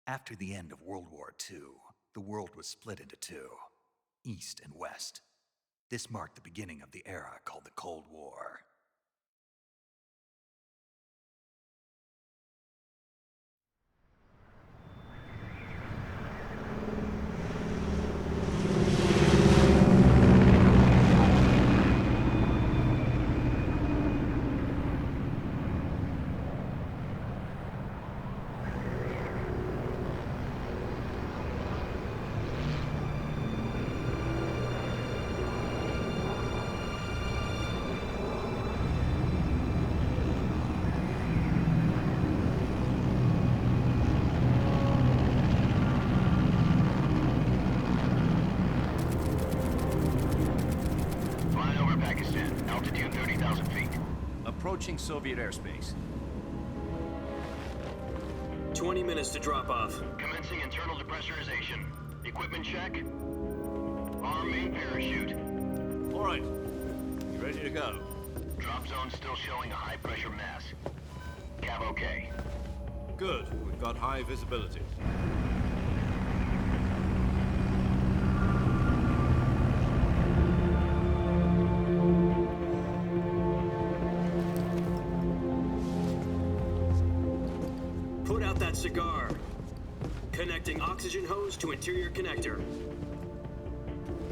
After the end of World War II, the world was split into two, East and West. This marked the beginning of the era called the Cold War. Altitude 30,000 feet. Approaching Soviet airspace. 20 minutes to drop off. Commencing internal depressurization. Equipment check. Arm main parachute. All right. You ready to go? Drop zone still showing a high pressure mass. Cav okay. Good. We've got high visibility. Put out that cigar. Connecting oxygen hose to interior connector.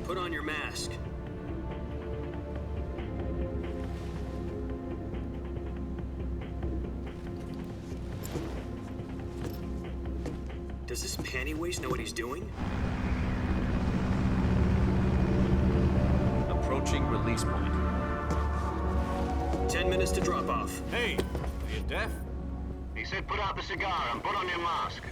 Put on your mask. Does this panty waste know what he's doing? Approaching release point. 10 minutes to drop off. Hey, are you deaf? He said put out the cigar and put on your mask.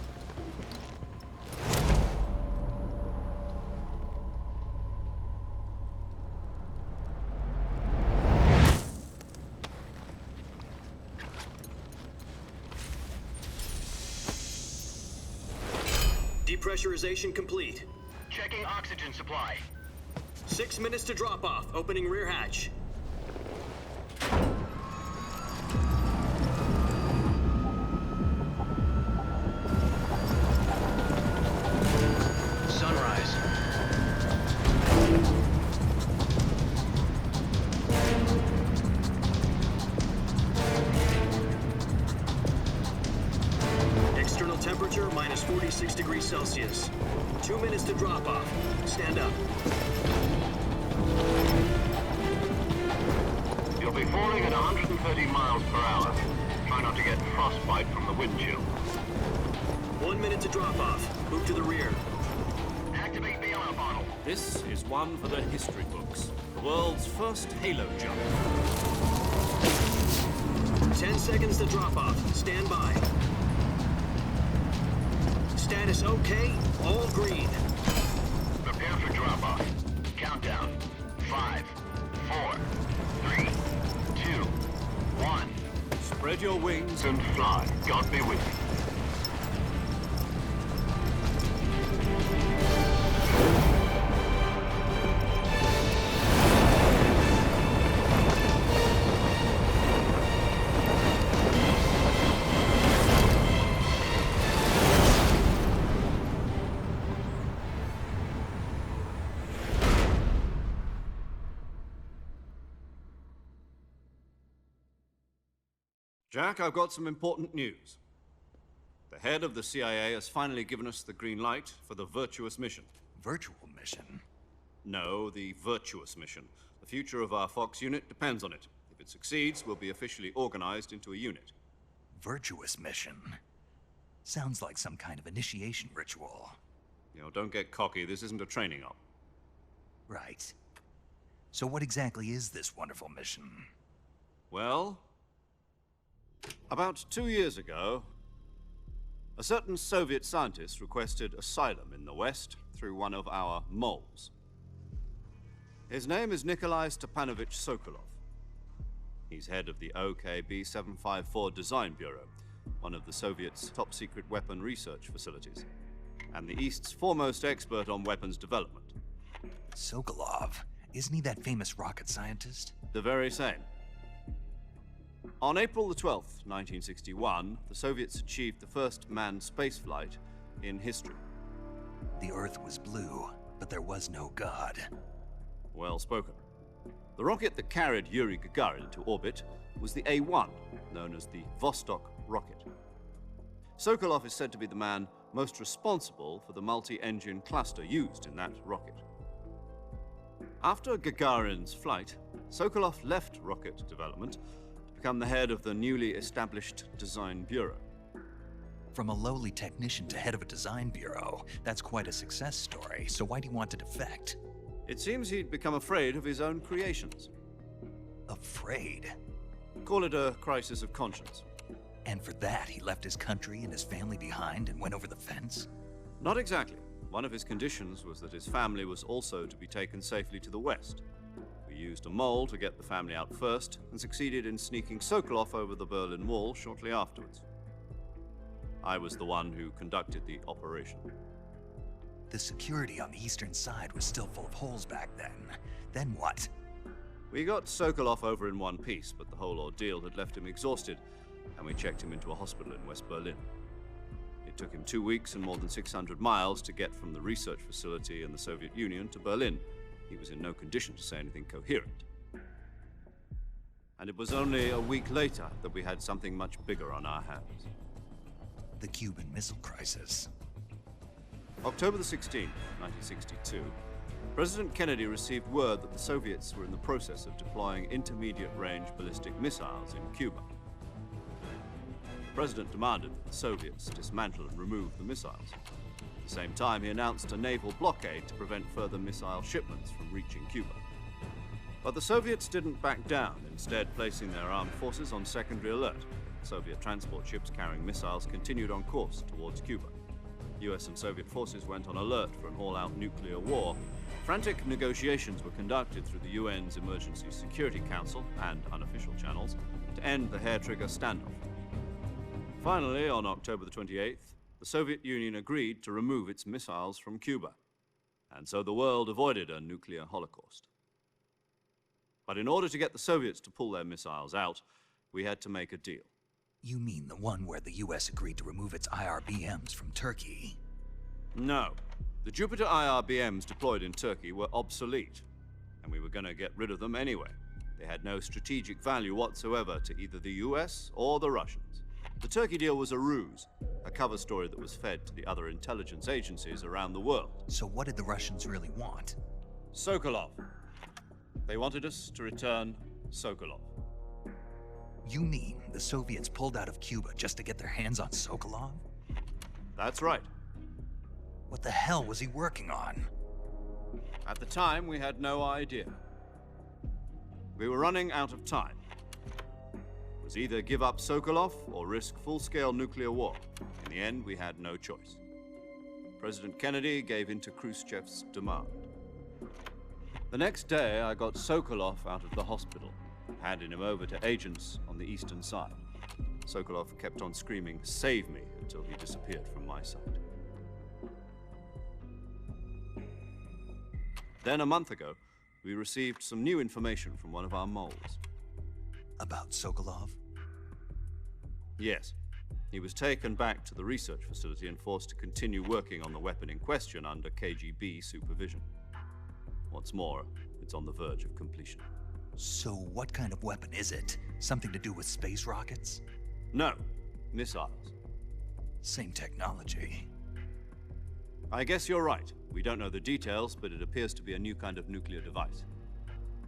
Depressurization complete. Checking oxygen supply. 6 minutes to drop off. Opening rear hatch. Sunrise. External temperature minus 46 degrees Celsius. 2 minutes to drop off. Stand up. You'll be falling at 130 miles per hour. Try not to get frostbite from the wind chill. 1 minute to drop off. Move to the rear. Activate bailout bottle. This is one for the history books. The world's first halo jump. 10 seconds to drop off. Stand by. Status okay. All green. Prepare for drop-off. Countdown. 5, 4, 3, 2, 1. Spread your wings And fly. God be with you. Jack, I've got some important news. The head of the CIA has finally given us the green light for the Virtuous mission. Virtual mission? No, the Virtuous mission. The future of our Fox unit depends on it. If it succeeds, we'll be officially organized into a unit. Virtuous mission? Sounds like some kind of initiation ritual. You know, don't get cocky. This isn't a training op. Right. So what exactly is this wonderful mission? Well, about 2 years ago, a certain Soviet scientist requested asylum in the West through one of our moles. His name is Nikolai Stepanovich Sokolov. He's head of the OKB-754 Design Bureau, one of the Soviets' top-secret weapon research facilities, and the East's foremost expert on weapons development. Sokolov? Isn't he that famous rocket scientist? The very same. On April the 12th, 1961, the Soviets achieved the first manned spaceflight in history. The Earth was blue, but there was no God. Well spoken. The rocket that carried Yuri Gagarin to orbit was the A-1, known as the Vostok rocket. Sokolov is said to be the man most responsible for the multi-engine cluster used in that rocket. After Gagarin's flight, Sokolov left rocket development to become the head of the newly established Design Bureau. From a lowly technician to head of a design bureau, that's quite a success story, so why'd he want to defect? It seems he'd become afraid of his own creations. Afraid? Call it a crisis of conscience. And for that, he left his country and his family behind and went over the fence? Not exactly. One of his conditions was that his family was also to be taken safely to the west. We used a mole to get the family out first and succeeded in sneaking Sokolov over the Berlin Wall shortly afterwards. I was the one who conducted the operation. The security on the eastern side was still full of holes back then. Then what? We got Sokolov over in one piece, but the whole ordeal had left him exhausted, and we checked him into a hospital in West Berlin. It took him 2 weeks and more than 600 miles to get from the research facility in the Soviet Union to Berlin. He was in no condition to say anything coherent. And it was only a week later that we had something much bigger on our hands. The Cuban Missile Crisis. October the 16th, 1962, President Kennedy received word that the Soviets were in the process of deploying intermediate-range ballistic missiles in Cuba. The President demanded that the Soviets dismantle and remove the missiles. At the same time, he announced a naval blockade to prevent further missile shipments from reaching Cuba. But the Soviets didn't back down, instead placing their armed forces on secondary alert. Soviet transport ships carrying missiles continued on course towards Cuba. US and Soviet forces went on alert for an all-out nuclear war. Frantic negotiations were conducted through the UN's Emergency Security Council and unofficial channels to end the hair-trigger standoff. Finally, on October the 28th, the Soviet Union agreed to remove its missiles from Cuba, and so the world avoided a nuclear holocaust. But in order to get the Soviets to pull their missiles out, we had to make a deal. You mean the one where the US agreed to remove its IRBMs from Turkey? No. The Jupiter IRBMs deployed in Turkey were obsolete, and we were going to get rid of them anyway. They had no strategic value whatsoever to either the US or the Russians. The Turkey deal was a ruse, a cover story that was fed to the other intelligence agencies around the world. So what did the Russians really want? Sokolov. They wanted us to return Sokolov. You mean the Soviets pulled out of Cuba just to get their hands on Sokolov? That's right. What the hell was he working on? At the time, we had no idea. We were running out of time. It was either give up Sokolov or risk full-scale nuclear war. In the end, we had no choice. President Kennedy gave in to Khrushchev's demand. The next day, I got Sokolov out of the hospital, handing him over to agents on the eastern side. Sokolov kept on screaming, "Save me," until he disappeared from my sight. Then a month ago, we received some new information from one of our moles. About Sokolov? Yes. He was taken back to the research facility and forced to continue working on the weapon in question under KGB supervision. What's more, it's on the verge of completion. So what kind of weapon is it? Something to do with space rockets? No, missiles. Same technology. I guess you're right. We don't know the details, but it appears to be a new kind of nuclear device.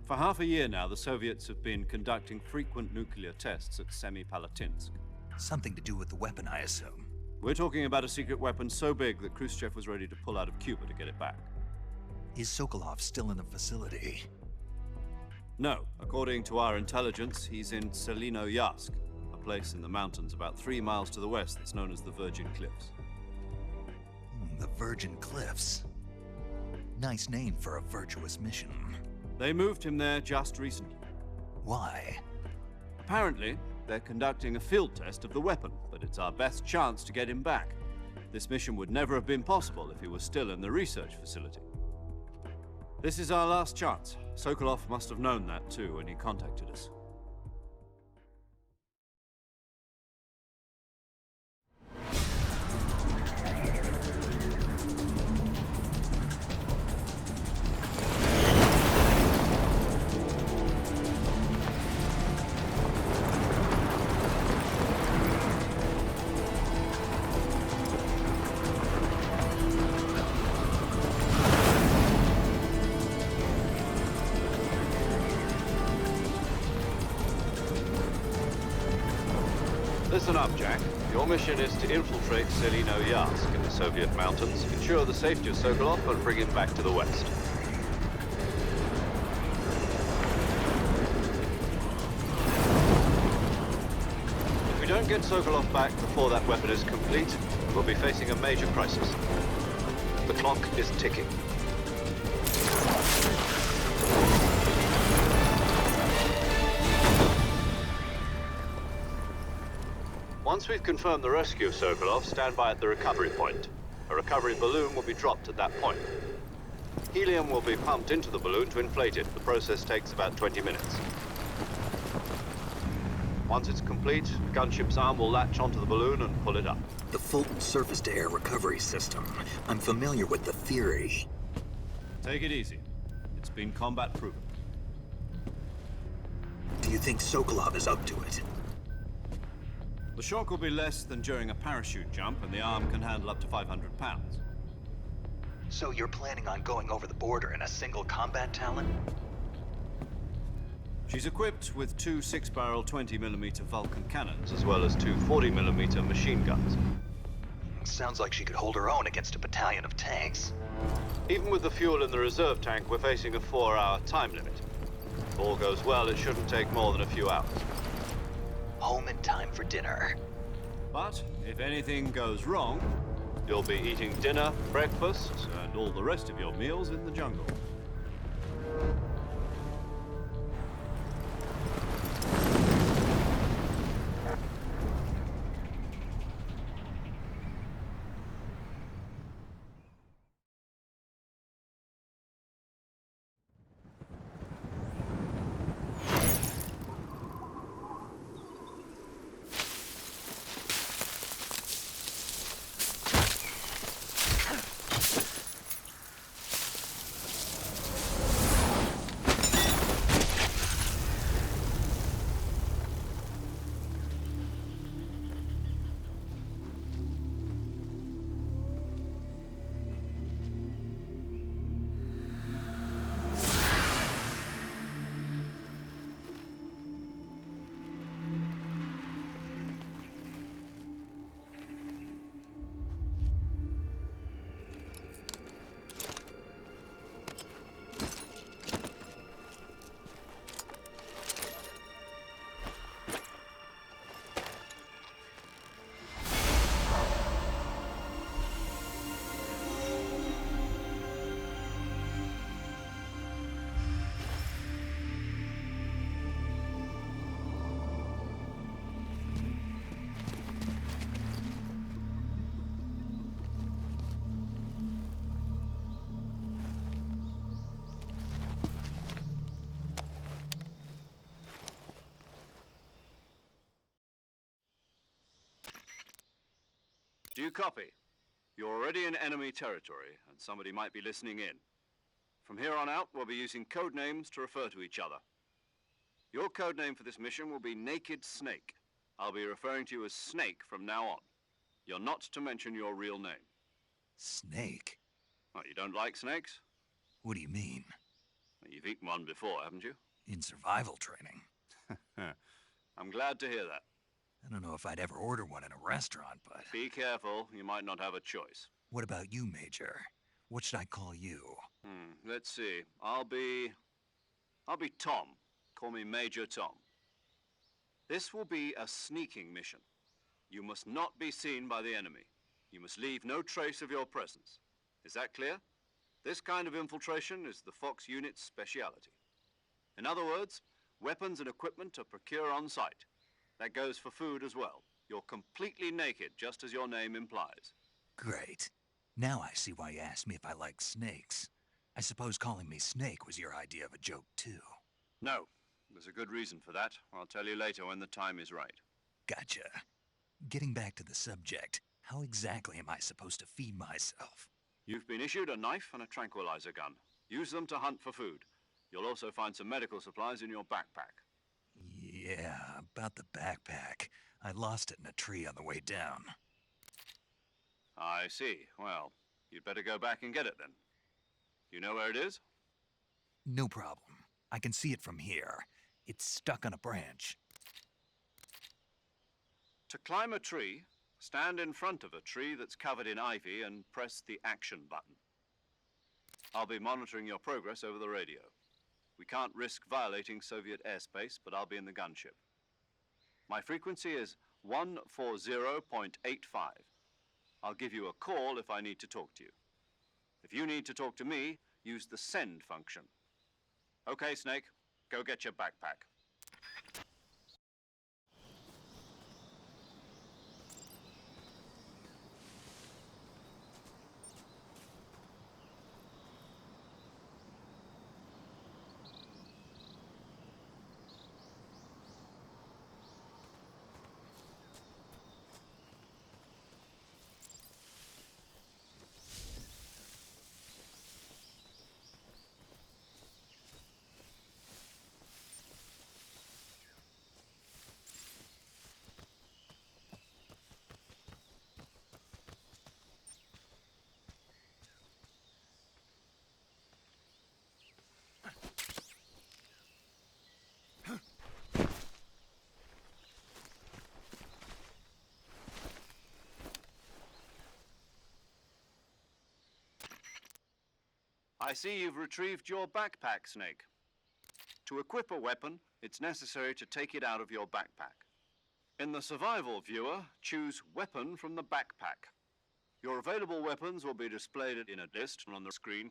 For half a year now, the Soviets have been conducting frequent nuclear tests at Semipalatinsk. Something to do with the weapon, I assume. We're talking about a secret weapon so big that Khrushchev was ready to pull out of Cuba to get it back. Is Sokolov still in the facility? No. According to our intelligence, he's in Selinoyarsk, a place in the mountains about 3 miles to the west that's known as the Virgin Cliffs. The Virgin Cliffs. Nice name for a virtuous mission. They moved him there just recently. Why? Apparently, they're conducting a field test of the weapon, but it's our best chance to get him back. This mission would never have been possible if he was still in the research facility. This is our last chance. Sokolov must have known that too when he contacted us. Listen up, Jack. Your mission is to infiltrate Selino Yask in the Soviet mountains, ensure the safety of Sokolov, and bring him back to the West. If we don't get Sokolov back before that weapon is complete, we'll be facing a major crisis. The clock is ticking. Once we've confirmed the rescue of Sokolov, stand by at the recovery point. A recovery balloon will be dropped at that point. Helium will be pumped into the balloon to inflate it. The process takes about 20 minutes. Once it's complete, the gunship's arm will latch onto the balloon and pull it up. The Fulton surface-to-air recovery system. I'm familiar with the theory. Take it easy. It's been combat-proven. Do you think Sokolov is up to it? The shock will be less than during a parachute jump, and the arm can handle up to 500 pounds. So you're planning on going over the border in a single combat Talon? She's equipped with two 6-barrel 20mm Vulcan cannons, as well as two 40mm machine guns. Sounds like she could hold her own against a battalion of tanks. Even with the fuel in the reserve tank, we're facing a 4-hour time limit. If all goes well, it shouldn't take more than a few hours. Home in time for dinner. But if anything goes wrong, you'll be eating dinner, breakfast, and all the rest of your meals in the jungle. Do you copy? You're already in enemy territory, and somebody might be listening in. From here on out, we'll be using code names to refer to each other. Your code name for this mission will be Naked Snake. I'll be referring to you as Snake from now on. You're not to mention your real name. Snake? Oh, you don't like snakes? What do you mean? Well, you've eaten one before, haven't you? In survival training. I'm glad to hear that. I don't know if I'd ever order one in a restaurant, but... Be careful, you might not have a choice. What about you, Major? What should I call you? Let's see. I'll be Tom. Call me Major Tom. This will be a sneaking mission. You must not be seen by the enemy. You must leave no trace of your presence. Is that clear? This kind of infiltration is the Fox unit's speciality. In other words, weapons and equipment are procured on site. That goes for food as well. You're completely naked, just as your name implies. Great. Now I see why you asked me if I like snakes. I suppose calling me Snake was your idea of a joke, too. No, there's a good reason for that. I'll tell you later when the time is right. Gotcha. Getting back to the subject, how exactly am I supposed to feed myself? You've been issued a knife and a tranquilizer gun. Use them to hunt for food. You'll also find some medical supplies in your backpack. Yeah, about the backpack. I lost it in a tree on the way down. I see. Well, you'd better go back and get it then. You know where it is? No problem. I can see it from here. It's stuck on a branch. To climb a tree, stand in front of a tree that's covered in ivy and press the action button. I'll be monitoring your progress over the radio. We can't risk violating Soviet airspace, but I'll be in the gunship. My frequency is 140.85. I'll give you a call if I need to talk to you. If you need to talk to me, use the send function. Okay, Snake, go get your backpack. I see you've retrieved your backpack, Snake. To equip a weapon, it's necessary to take it out of your backpack. In the survival viewer, choose Weapon from the backpack. Your available weapons will be displayed in a list on the screen.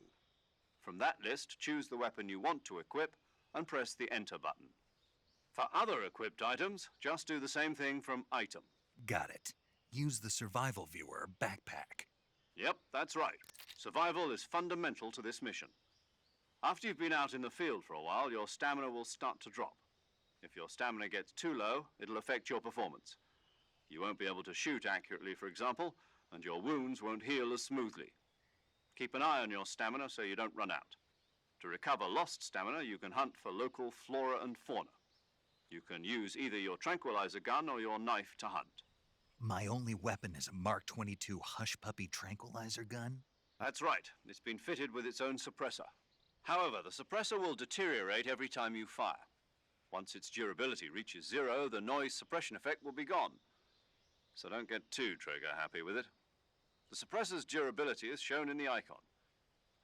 From that list, choose the weapon you want to equip and press the Enter button. For other equipped items, just do the same thing from Item. Got it. Use the survival viewer backpack. Yep, that's right. Survival is fundamental to this mission. After you've been out in the field for a while, your stamina will start to drop. If your stamina gets too low, it'll affect your performance. You won't be able to shoot accurately, for example, and your wounds won't heal as smoothly. Keep an eye on your stamina so you don't run out. To recover lost stamina, you can hunt for local flora and fauna. You can use either your tranquilizer gun or your knife to hunt. My only weapon is a Mark 22 Hush Puppy tranquilizer gun? That's right. It's been fitted with its own suppressor. However, the suppressor will deteriorate every time you fire. Once its durability reaches 0, the noise suppression effect will be gone. So don't get too trigger happy with it. The suppressor's durability is shown in the icon.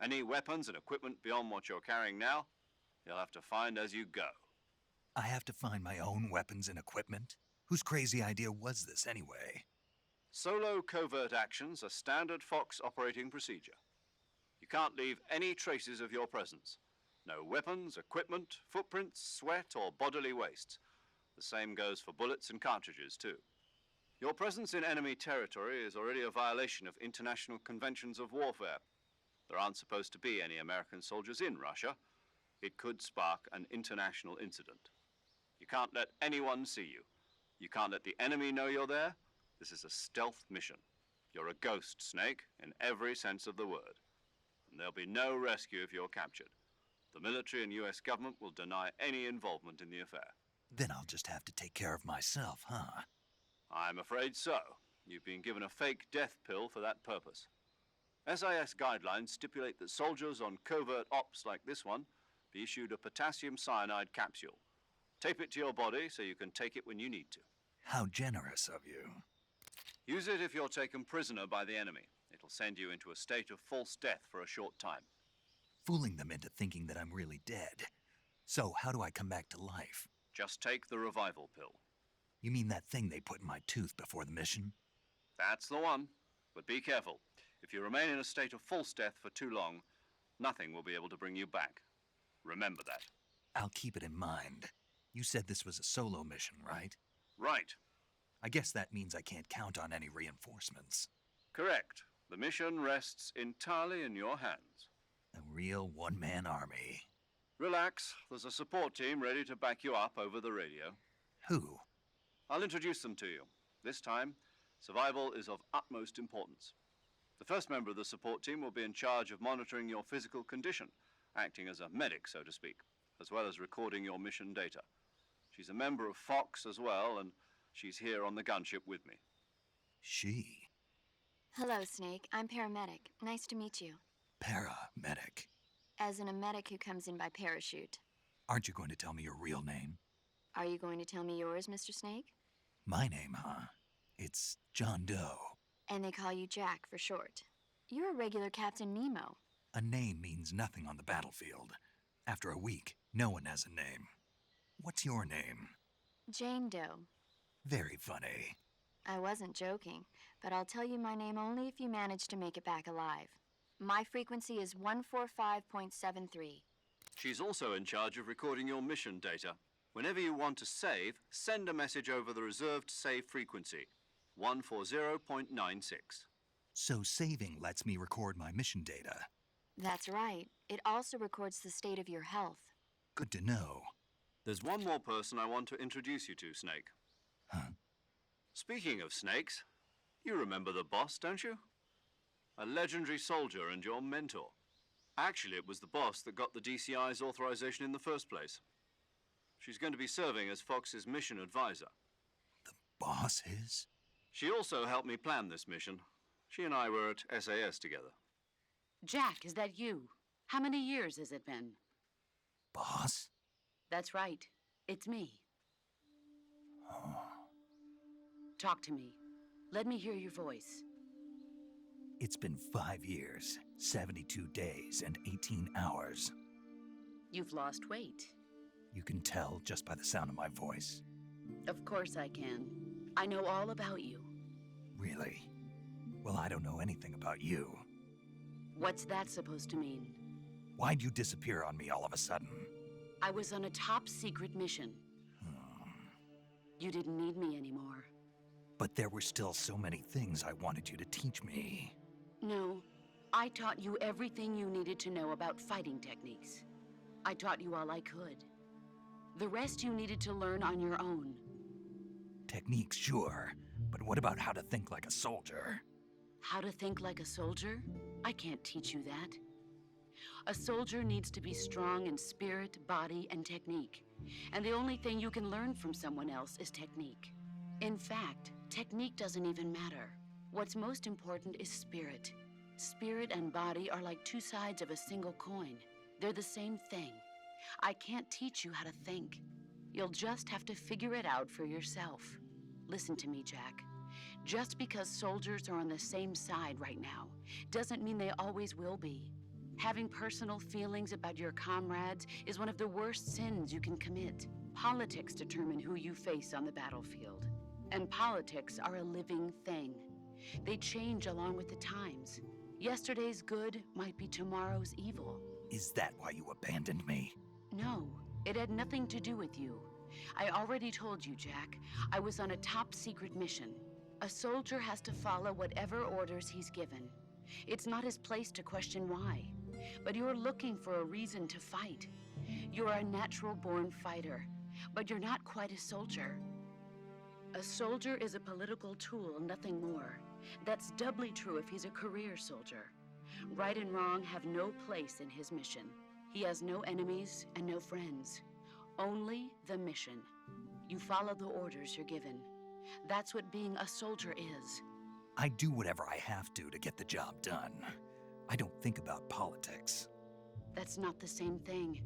Any weapons and equipment beyond what you're carrying now, you'll have to find as you go. I have to find my own weapons and equipment? Whose crazy idea was this anyway? Solo covert actions are standard Fox operating procedure. You can't leave any traces of your presence. No weapons, equipment, footprints, sweat, or bodily wastes. The same goes for bullets and cartridges, too. Your presence in enemy territory is already a violation of international conventions of warfare. There aren't supposed to be any American soldiers in Russia. It could spark an international incident. You can't let anyone see you. You can't let the enemy know you're there. This is a stealth mission. You're a ghost, Snake, in every sense of the word. And there'll be no rescue if you're captured. The military and US government will deny any involvement in the affair. Then I'll just have to take care of myself, huh? I'm afraid so. You've been given a fake death pill for that purpose. SIS guidelines stipulate that soldiers on covert ops like this one be issued a potassium cyanide capsule. Tape it to your body so you can take it when you need to. How generous of you. Use it if you're taken prisoner by the enemy. It'll send you into a state of false death for a short time. Fooling them into thinking that I'm really dead. So how do I come back to life? Just take the revival pill. You mean that thing they put in my tooth before the mission? That's the one. But be careful. If you remain in a state of false death for too long, nothing will be able to bring you back. Remember that. I'll keep it in mind. You said this was a solo mission, right? Right. I guess that means I can't count on any reinforcements. Correct. The mission rests entirely in your hands. A real one-man army. Relax. There's a support team ready to back you up over the radio. Who? I'll introduce them to you. This time, survival is of utmost importance. The first member of the support team will be in charge of monitoring your physical condition, acting as a medic, so to speak, as well as recording your mission data. She's a member of Fox as well, and she's here on the gunship with me. She? Hello, Snake. I'm paramedic. Nice to meet you. Paramedic. As in a medic who comes in by parachute. Aren't you going to tell me your real name? Are you going to tell me yours, Mr. Snake? My name, huh? It's John Doe. And they call you Jack for short. You're a regular Captain Nemo. A name means nothing on the battlefield. After a week, no one has a name. What's your name? Jane Doe. Very funny. I wasn't joking, but I'll tell you my name only if you manage to make it back alive. My frequency is 145.73. She's also in charge of recording your mission data. Whenever you want to save, send a message over the reserved save frequency, 140.96. So saving lets me record my mission data. That's right. It also records the state of your health. Good to know. There's one more person I want to introduce you to, Snake. Huh? Speaking of snakes, you remember the boss, don't you? A legendary soldier and your mentor. Actually, it was the boss that got the DCI's authorization in the first place. She's going to be serving as Fox's mission advisor. The boss is? She also helped me plan this mission. She and I were at SAS together. Jack, is that you? How many years has it been? Boss? That's right. It's me. Talk to me. Let me hear your voice. It's been 5 years, 72 days, and 18 hours. You've lost weight. You can tell just by the sound of my voice. Of course I can. I know all about you. Really? Well, I don't know anything about you. What's that supposed to mean? Why'd you disappear on me all of a sudden? I was on a top-secret mission. You didn't need me anymore. But there were still so many things I wanted you to teach me. No, I taught you everything you needed to know about fighting techniques. I taught you all I could. The rest you needed to learn on your own. Techniques, sure. But what about how to think like a soldier? How to think like a soldier? I can't teach you that. A soldier needs to be strong in spirit, body, and technique. And the only thing you can learn from someone else is technique. In fact, technique doesn't even matter. What's most important is spirit. Spirit and body are like two sides of a single coin. They're the same thing. I can't teach you how to think. You'll just have to figure it out for yourself. Listen to me, Jack. Just because soldiers are on the same side right now doesn't mean they always will be. Having personal feelings about your comrades is one of the worst sins you can commit. Politics determine who you face on the battlefield. And politics are a living thing. They change along with the times. Yesterday's good might be tomorrow's evil. Is that why you abandoned me? No, it had nothing to do with you. I already told you, Jack. I was on a top-secret mission. A soldier has to follow whatever orders he's given. It's not his place to question why. But you're looking for a reason to fight. You're a natural-born fighter, but you're not quite a soldier. A soldier is a political tool, nothing more. That's doubly true if he's a career soldier. Right and wrong have no place in his mission. He has no enemies and no friends. Only the mission. You follow the orders you're given. That's what being a soldier is. I do whatever I have to get the job done. I don't think about politics. That's not the same thing.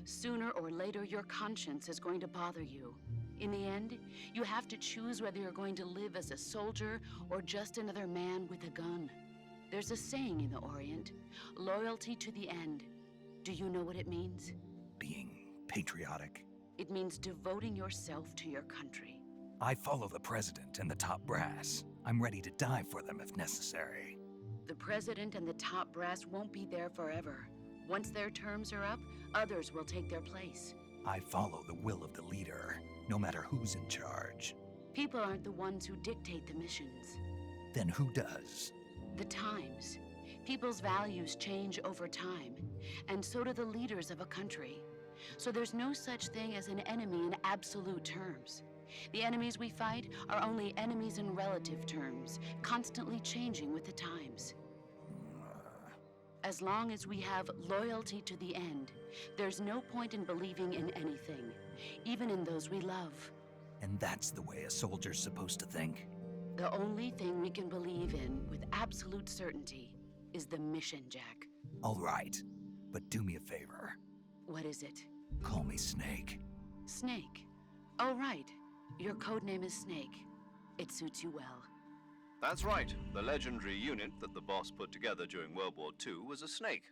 Sooner or later, your conscience is going to bother you. In the end, you have to choose whether you're going to live as a soldier or just another man with a gun. There's a saying in the Orient, loyalty to the end. Do you know what it means? Being patriotic. It means devoting yourself to your country. I follow the president and the top brass. I'm ready to die for them if necessary. The president and the top brass won't be there forever. Once their terms are up, others will take their place. I follow the will of the leader, no matter who's in charge. People aren't the ones who dictate the missions. Then who does? The times. People's values change over time, and so do the leaders of a country. So there's no such thing as an enemy in absolute terms. The enemies we fight are only enemies in relative terms, constantly changing with the times. As long as we have loyalty to the end, there's no point in believing in anything, even in those we love. And that's the way a soldier's supposed to think? The only thing we can believe in with absolute certainty is the mission, Jack. All right, but do me a favor. What is it? Call me Snake. Snake. Oh, right. Your code name is Snake. It suits you well. That's right. The legendary unit that the boss put together during World War II was a snake.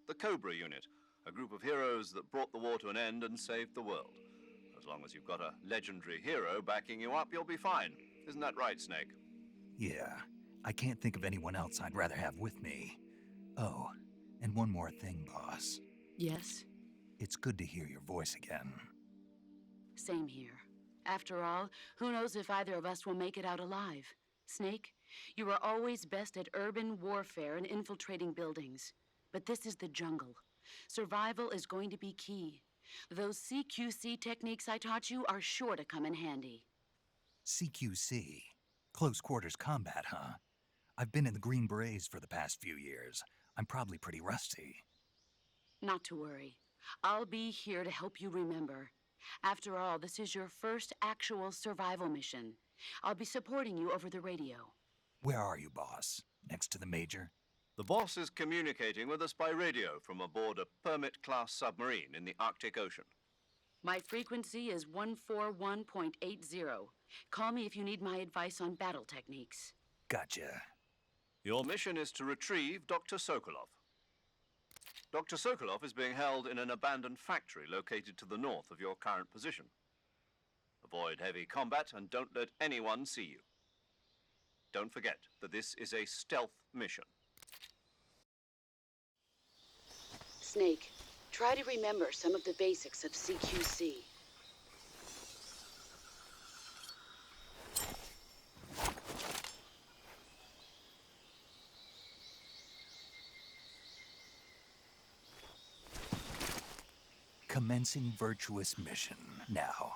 The Cobra unit, a group of heroes that brought the war to an end and saved the world. As long as you've got a legendary hero backing you up, you'll be fine. Isn't that right, Snake? Yeah, I can't think of anyone else I'd rather have with me. Oh, and one more thing, boss. Yes? It's good to hear your voice again. Same here. After all, who knows if either of us will make it out alive? Snake, you are always best at urban warfare and infiltrating buildings. But this is the jungle. Survival is going to be key. Those CQC techniques I taught you are sure to come in handy. CQC? Close quarters combat, huh? I've been in the Green Berets for the past few years. I'm probably pretty rusty. Not to worry. I'll be here to help you remember. After all, this is your first actual survival mission. I'll be supporting you over the radio. Where are you, boss? Next to the Major? The boss is communicating with us by radio from aboard a Permit-class submarine in the Arctic Ocean. My frequency is 141.80. Call me if you need my advice on battle techniques. Gotcha. Your mission is to retrieve Dr. Sokolov. Dr. Sokolov is being held in an abandoned factory located to the north of your current position. Avoid heavy combat and don't let anyone see you. Don't forget that this is a stealth mission. Snake, try to remember some of the basics of CQC. Commencing Virtuous mission now.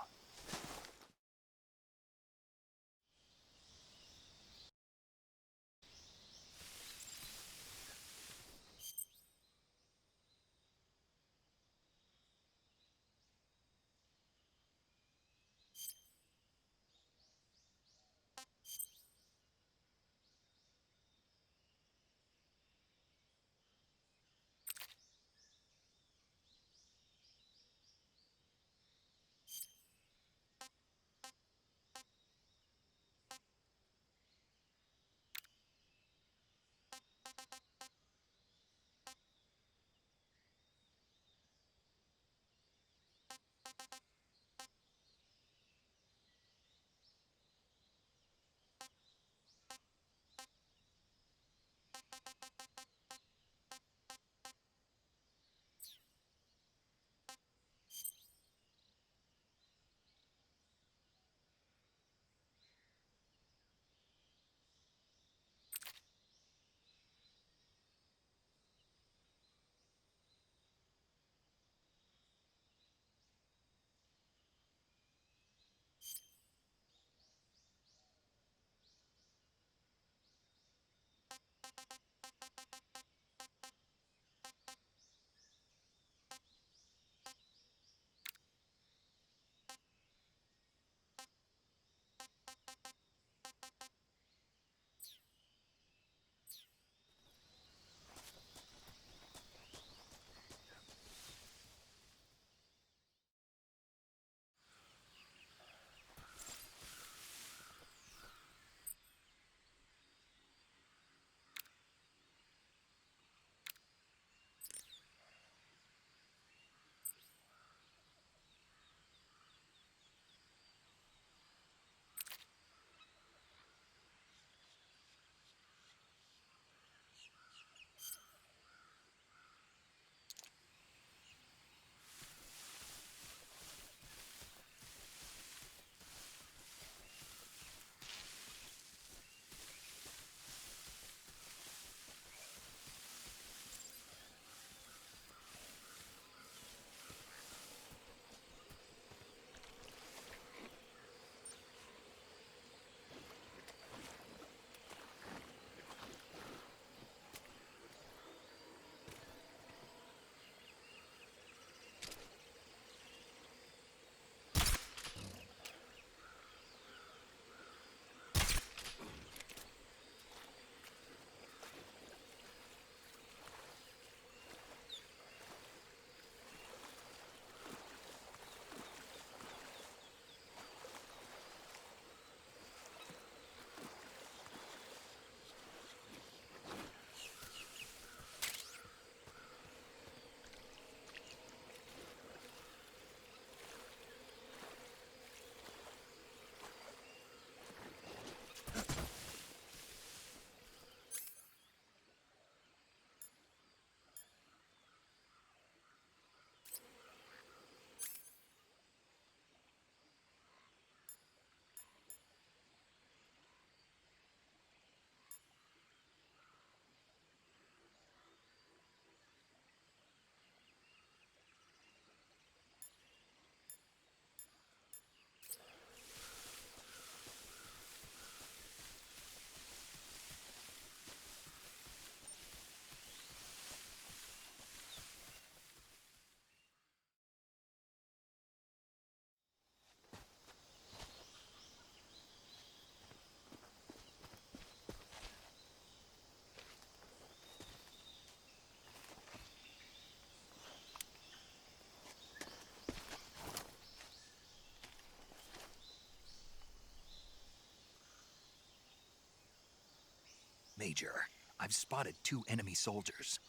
Major, I've spotted 2 enemy soldiers.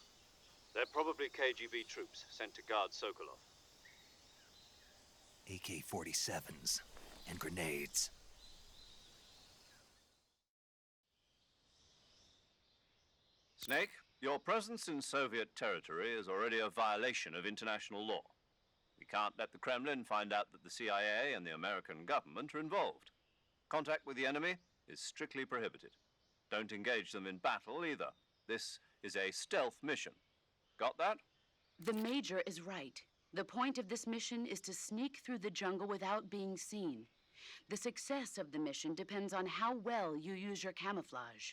They're probably KGB troops sent to guard Sokolov. AK-47s and grenades. Snake, your presence in Soviet territory is already a violation of international law. We can't let the Kremlin find out that the CIA and the American government are involved. Contact with the enemy is strictly prohibited. Don't engage them in battle either. This is a stealth mission. Got that? The Major is right. The point of this mission is to sneak through the jungle without being seen. The success of the mission depends on how well you use your camouflage.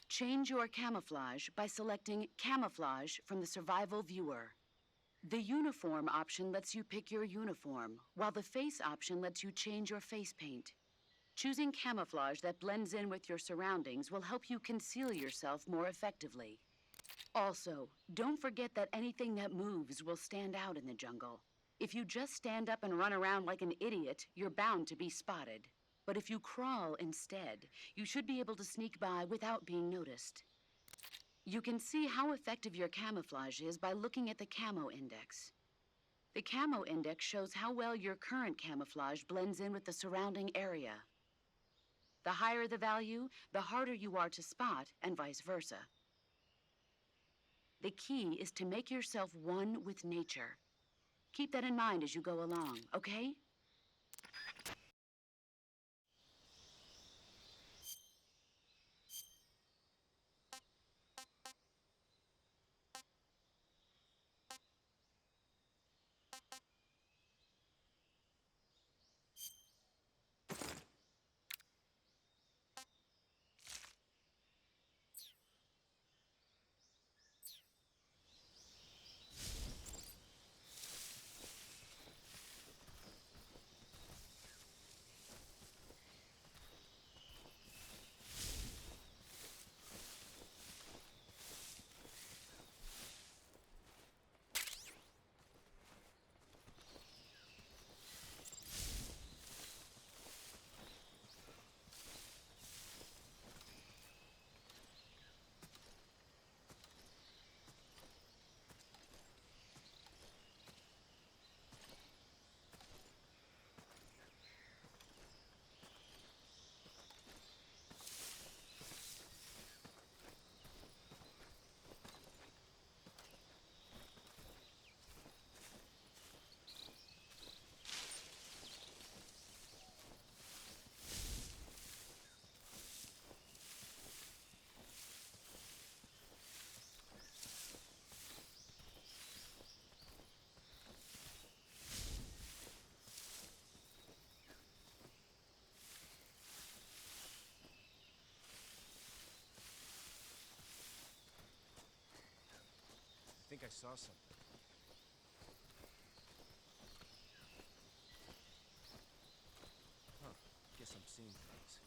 Change your camouflage by selecting Camouflage from the Survival Viewer. The Uniform option lets you pick your uniform, while the Face option lets you change your face paint. Choosing camouflage that blends in with your surroundings will help you conceal yourself more effectively. Also, don't forget that anything that moves will stand out in the jungle. If you just stand up and run around like an idiot, you're bound to be spotted. But if you crawl instead, you should be able to sneak by without being noticed. You can see how effective your camouflage is by looking at the Camo Index. The Camo Index shows how well your current camouflage blends in with the surrounding area. The higher the value, the harder you are to spot, and vice versa. The key is to make yourself one with nature. Keep that in mind as you go along, okay? I think I saw something. Huh. Guess I'm seeing things.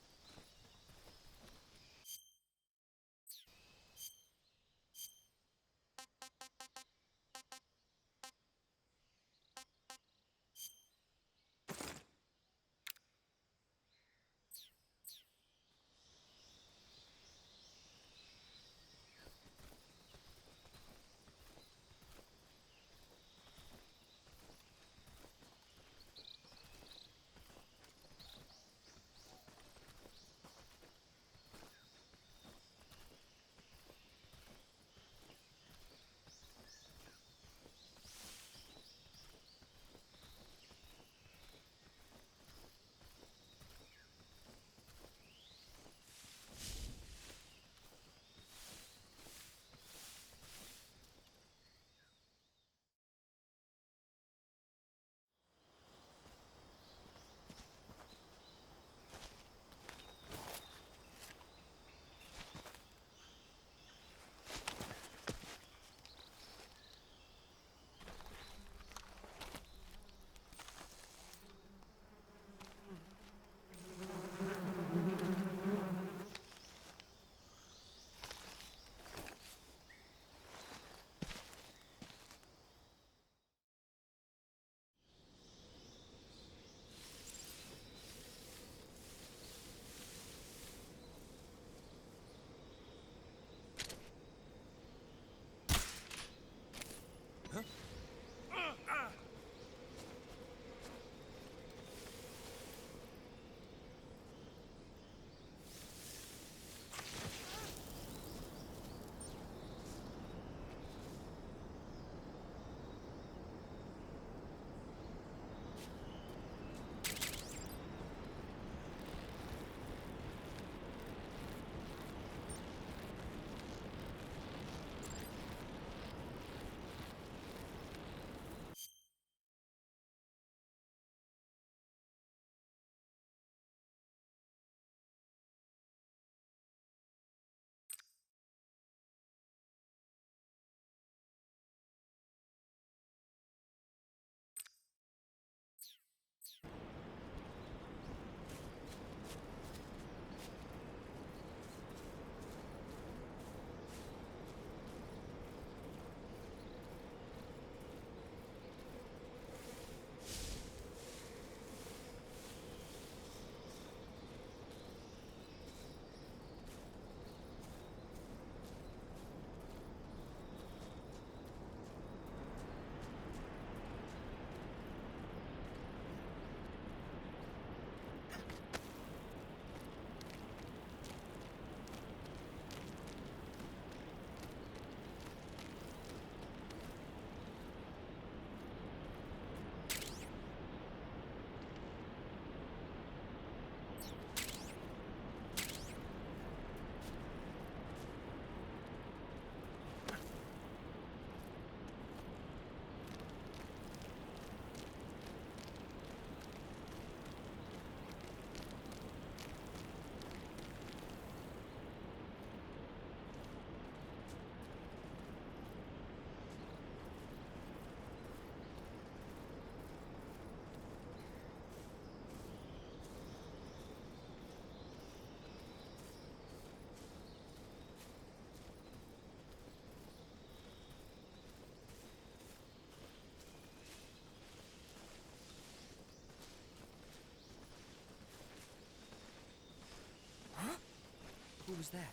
was that?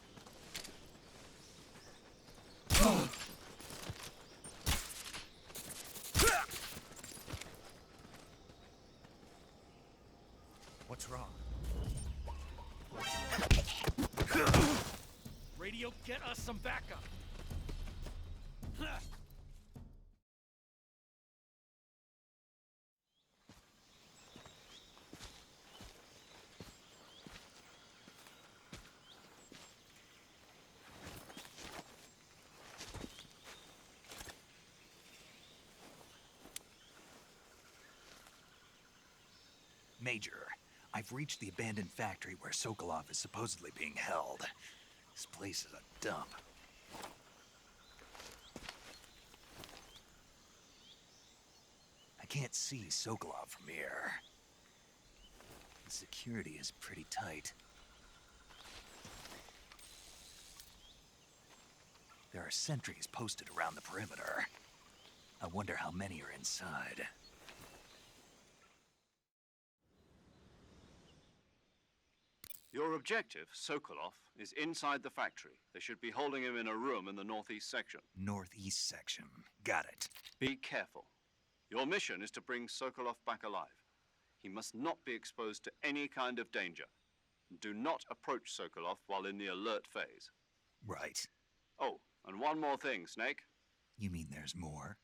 What's wrong? Radio, get us some backup! Major, I've reached the abandoned factory where Sokolov is supposedly being held. This place is a dump. I can't see Sokolov from here. The security is pretty tight. There are sentries posted around the perimeter. I wonder how many are inside. Your objective, Sokolov, is inside the factory. They should be holding him in a room in the northeast section. Northeast section. Got it. Be careful. Your mission is to bring Sokolov back alive. He must not be exposed to any kind of danger. Do not approach Sokolov while in the alert phase. Right. Oh, and one more thing, Snake. You mean there's more?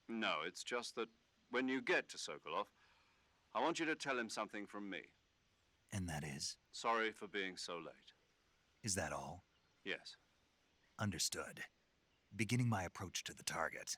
No, it's just that when you get to Sokolov, I want you to tell him something from me. And that is? Sorry for being so late. Is that all? Yes. Understood. Beginning my approach to the target.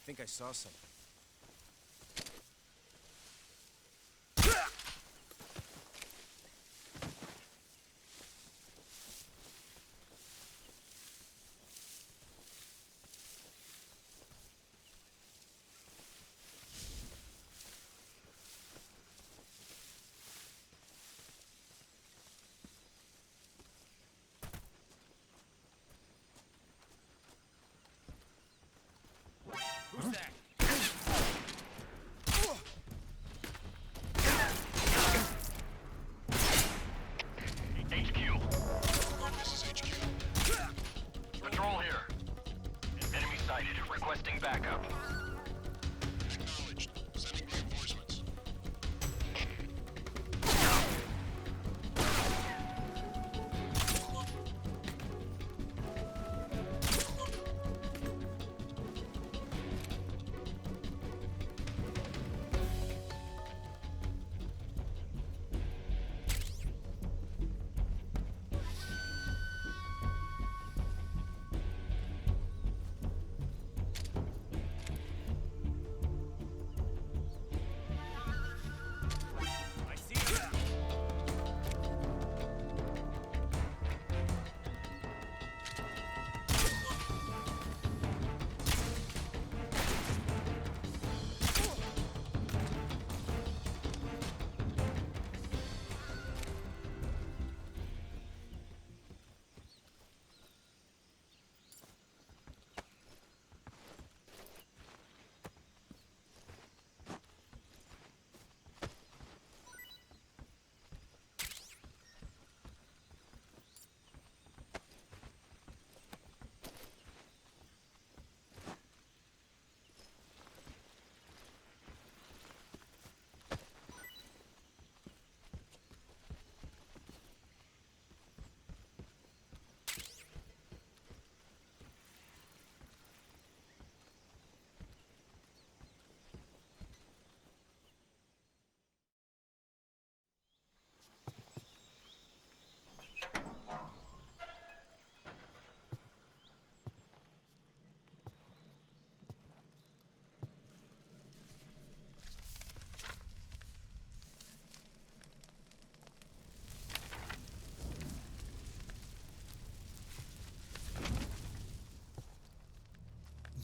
I think I saw something. Who's that?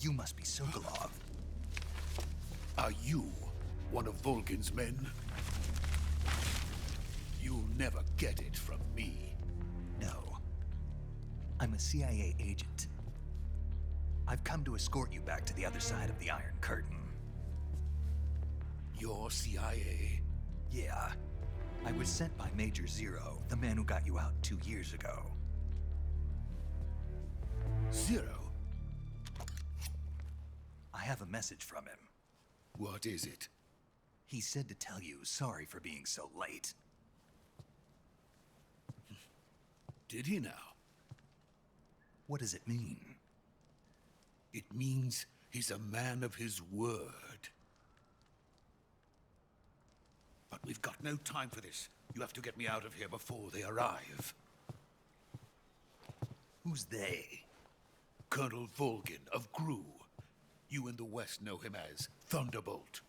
You must be Sokolov. Are you one of Volgin's men? You'll never get it from me. No. I'm a CIA agent. I've come to escort you back to the other side of the Iron Curtain. You're CIA? Yeah. I was sent by Major Zero, the man who got you out 2 years ago. Zero? I have a message from him. What is it? He said to tell you sorry for being so late. Did he now? What does it mean? It means he's a man of his word. But we've got no time for this. You have to get me out of here before they arrive. Who's they? Colonel Volgin of GRU. You in the West know him as Thunderbolt.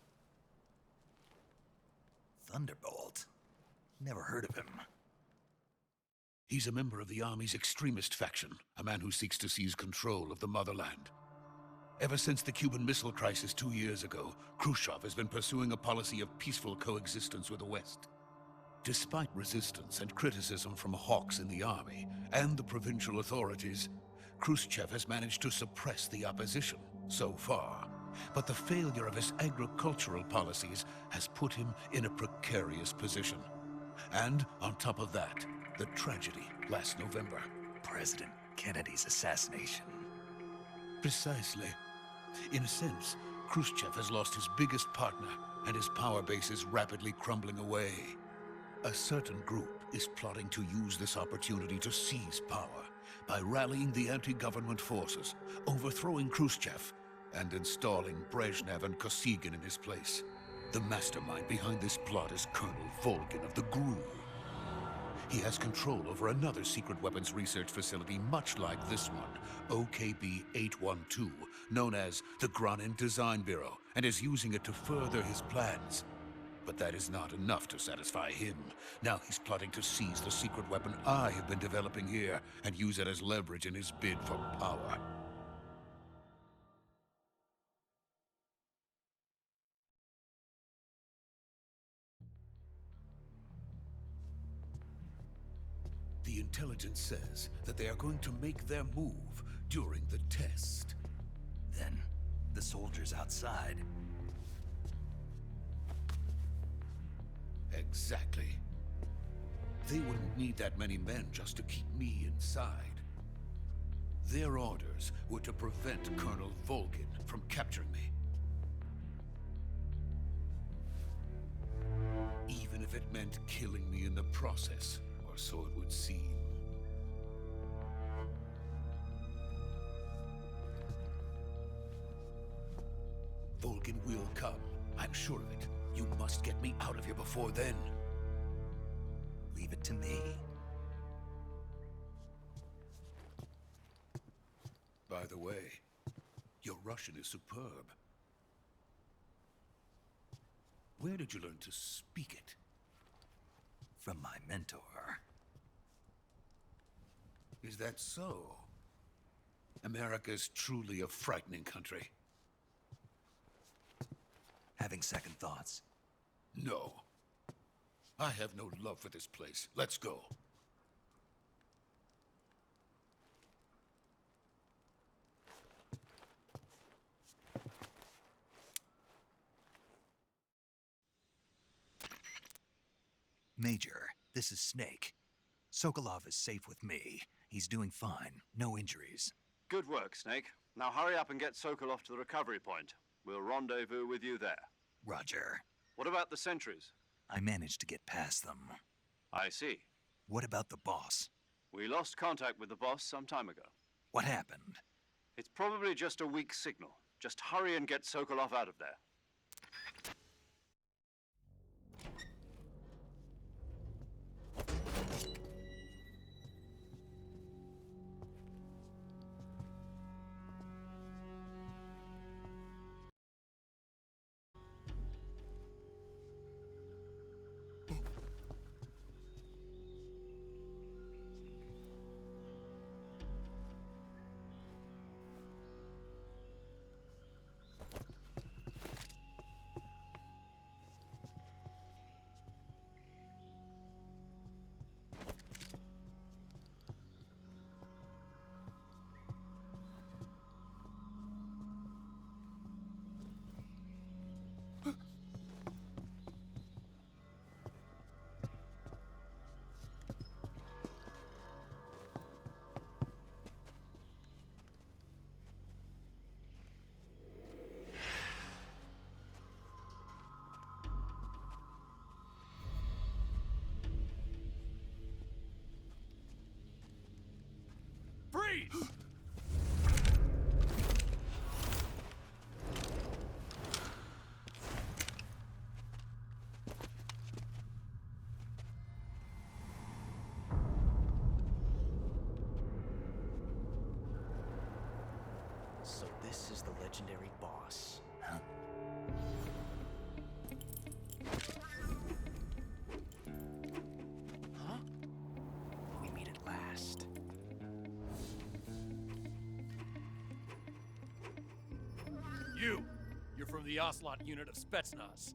Thunderbolt? Never heard of him. He's a member of the Army's extremist faction, a man who seeks to seize control of the motherland. Ever since the Cuban Missile Crisis 2 years ago, Khrushchev has been pursuing a policy of peaceful coexistence with the West. Despite resistance and criticism from hawks in the army and the provincial authorities, Khrushchev has managed to suppress the opposition so far. But the failure of his agricultural policies has put him in a precarious position. And on top of that, the tragedy last November. President Kennedy's assassination. Precisely. In a sense, Khrushchev has lost his biggest partner, and his power base is rapidly crumbling away. A certain group is plotting to use this opportunity to seize power by rallying the anti-government forces, overthrowing Khrushchev, and installing Brezhnev and Kosygin in his place. The mastermind behind this plot is Colonel Volgin of the GRU. He has control over another secret weapons research facility much like this one, OKB-812, known as the Granin Design Bureau, and is using it to further his plans. But that is not enough to satisfy him. Now he's plotting to seize the secret weapon I have been developing here and use it as leverage in his bid for power. The intelligence says that they are going to make their move during the test. Then, the soldiers outside. Exactly. They wouldn't need that many men just to keep me inside. Their orders were to prevent Colonel Volgin from capturing me. Even if it meant killing me in the process, or so it would seem. Volgin will come. I'm sure of it. You must get me out of here before then. Leave it to me. By the way, your Russian is superb. Where did you learn to speak it? From my mentor. Is that so? America's truly a frightening country. Having second thoughts. No. I have no love for this place. Let's go. Major, this is Snake. Sokolov is safe with me. He's doing fine. No injuries. Good work, Snake. Now hurry up and get Sokolov to the recovery point. We'll rendezvous with you there. Roger. What about the sentries? I managed to get past them. I see. What about the boss? We lost contact with the boss some time ago. What happened? It's probably just a weak signal. Just hurry and get Sokolov out of there. this is the legendary boss. Huh? Huh? We meet at last. You're from the Ocelot unit of Spetsnaz.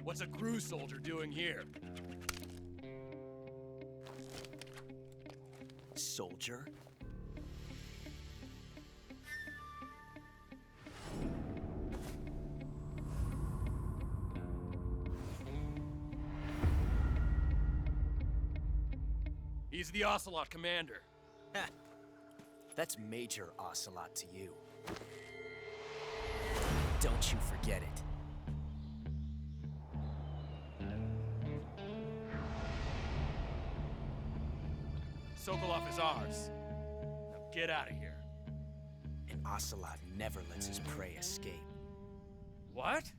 What's a crew soldier doing here? Soldier? He's the Ocelot commander. Ha! That's Major Ocelot to you. Don't you forget it. Sokolov is ours. Now get out of here. And Ocelot never lets his prey escape. What?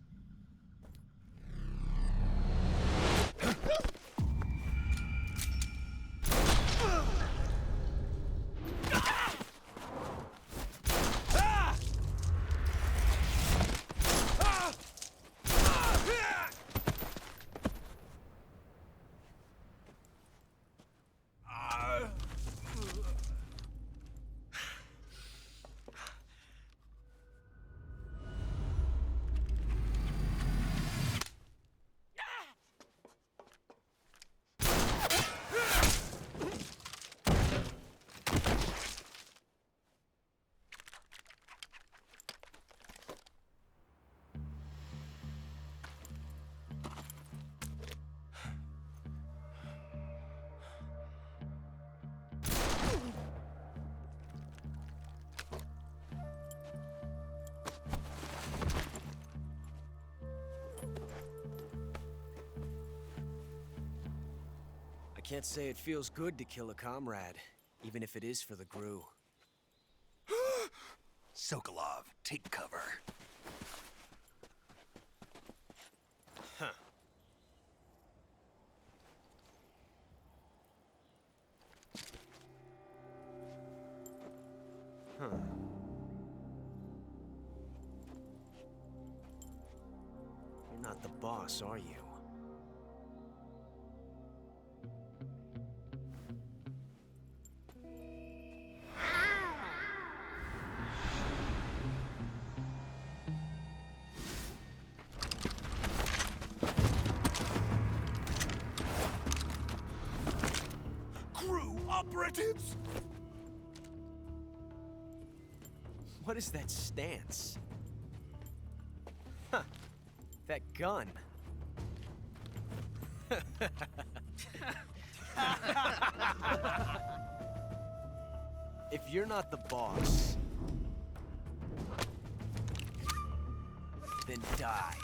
I can't say it feels good to kill a comrade, even if it is for the Gru. Sokolov, take cover. Huh. Huh. You're not the boss, are you? Crew operatives! What is that stance? Huh. That gun. If you're not the boss, then die.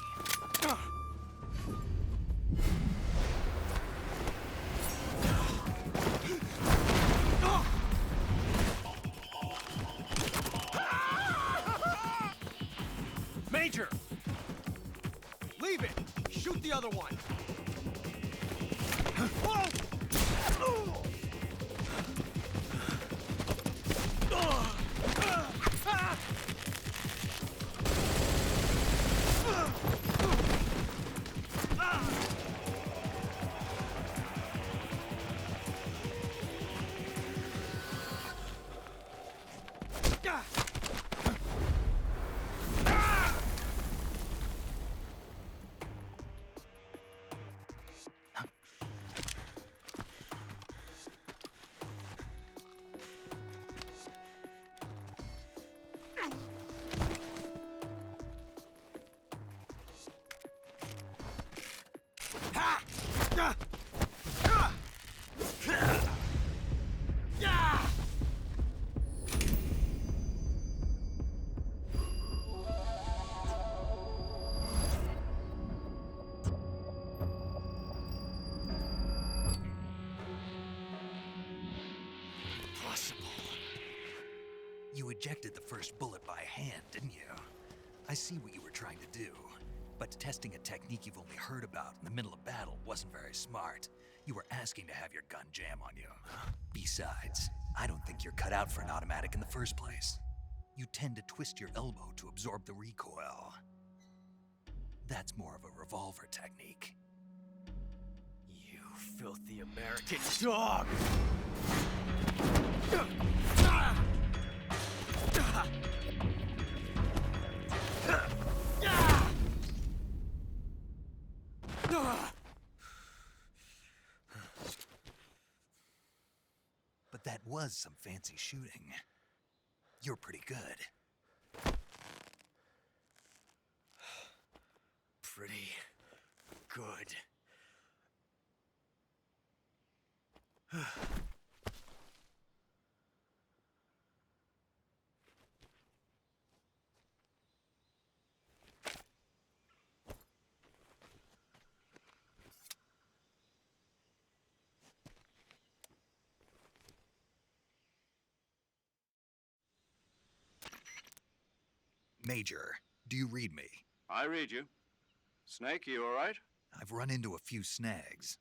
Major! Leave it! Shoot the other one! Impossible. You ejected the first bullet by hand, didn't you? I see what you were trying to do. But testing a technique you've only heard about in the middle of battle wasn't very smart. You were asking to have your gun jam on you. Besides, I don't think you're cut out for an automatic in the first place. you tend to twist your elbow to absorb the recoil. That's more of a revolver technique. You filthy American dog! But that was some fancy shooting. You're pretty good. Pretty good. Major, do you read me? I read you. Snake, you all right? I've run into a few snags.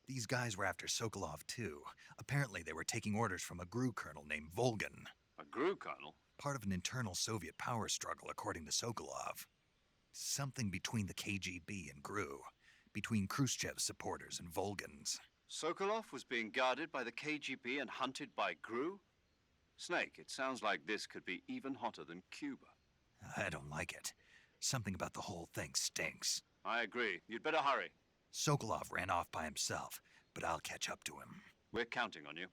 These guys were after Sokolov, too. Apparently, they were taking orders from a GRU colonel named Volgan. A GRU colonel? Part of an internal Soviet power struggle, according to Sokolov. Something between the KGB and GRU. Between Khrushchev's supporters and Volgan's. Sokolov was being guarded by the KGB and hunted by GRU? Snake, it sounds like this could be even hotter than Cuba. I don't like it. Something about the whole thing stinks. I agree. You'd better hurry. Sokolov ran off by himself, but I'll catch up to him. We're counting on you.